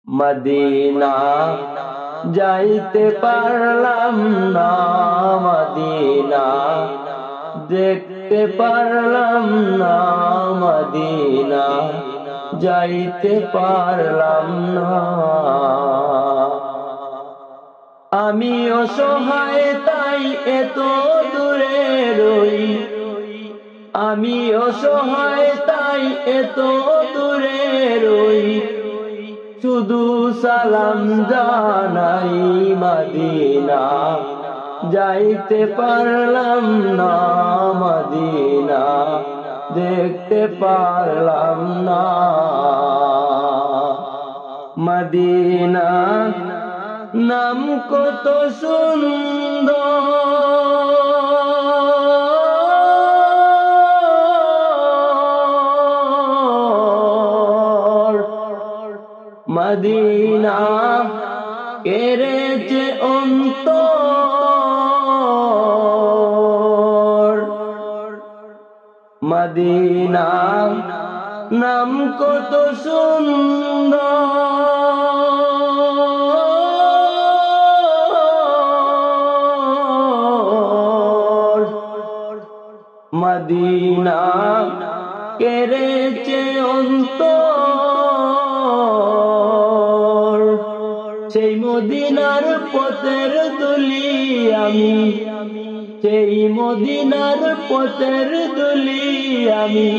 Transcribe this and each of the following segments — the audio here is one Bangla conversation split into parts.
মদিনা যাইতে পারলাম না, মদিনা দেখতে পারলাম না, মদিনা যাইতে পারলাম না। আমি অসহায় তাই এত দূরে রই, আমি অসহায় তাই এত দূরে রই, শুধু সালাম জানাই মদিনা যাইতে পারলাম না, মদিনা দেখতে পারলাম না। মদিনা নাম কত সুন্দর, মদিনা কেড়েছে অন্তর, মদিনা নাম কত সুন্দর, মদিনা কেড়েছে অন্তর। সেই মদিনার পথের দুলি আমি, সেই মদিনার পথের দুলি আমি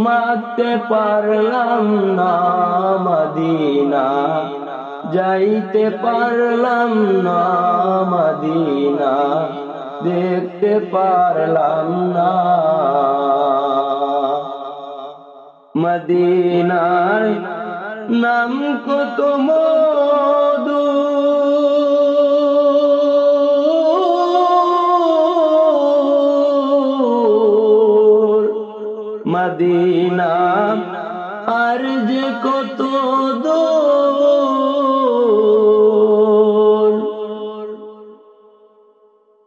মাখতে পারলাম না, মদিনা যাইতে পারলাম না, মদিনা দেখতে পারলাম না। মদিনার নাম কত মধু, মদিনা আর যে কত দূর,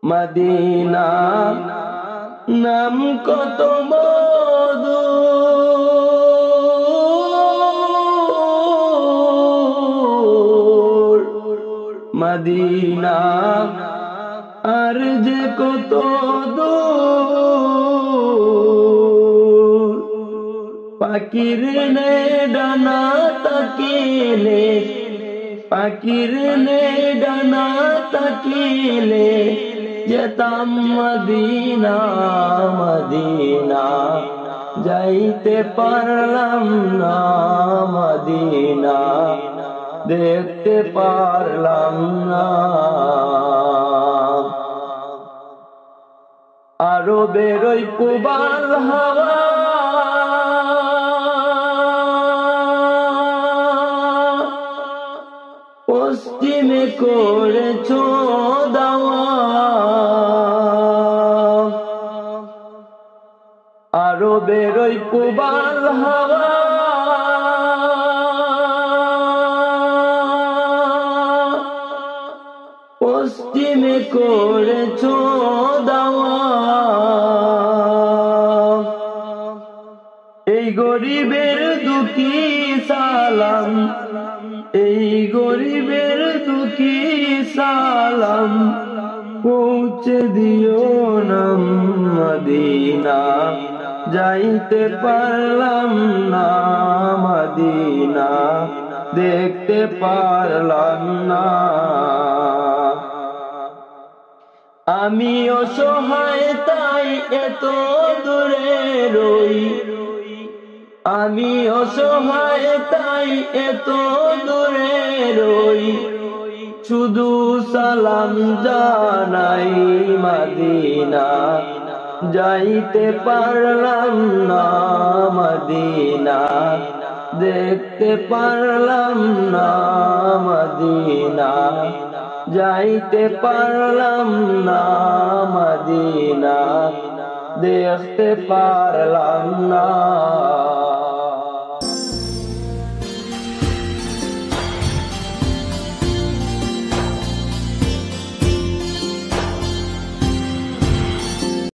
মদিনা নাম কত মধু, মদিনা আর যে কত দূর। পাখির নে ডানা তাকিলে, পাখির নে ডানা তাকিলে যেতাম মদিনা, মদিনা যাইতে পারলাম না, মদিনা দেখতে পারলাম না। আরো বেরোই পুবাল হাওয়া, পশ্চিমে করেছ দাওয়া, আরো বেরোই পুবাল হাওয়া, পশ্চিমে করেছ দাওয়া। এই গরিবের দুঃখী সালাম, এই গরিবের দুঃখী সালাম পৌঁছে দিও না, মদিনা যাইতে পারলাম না, মদিনা দেখতে পারলাম না। আমি অসহায় তাই এত দূরে রই, আমি অসহায় তাই এত দূরে রই, শুধু সালাম জানাই মদিনা যাইতে পারলাম না, মদিনা দেখতে পারলাম না, মদিনা যাইতে পারলাম না, মদিনা দেখতে পারলাম না।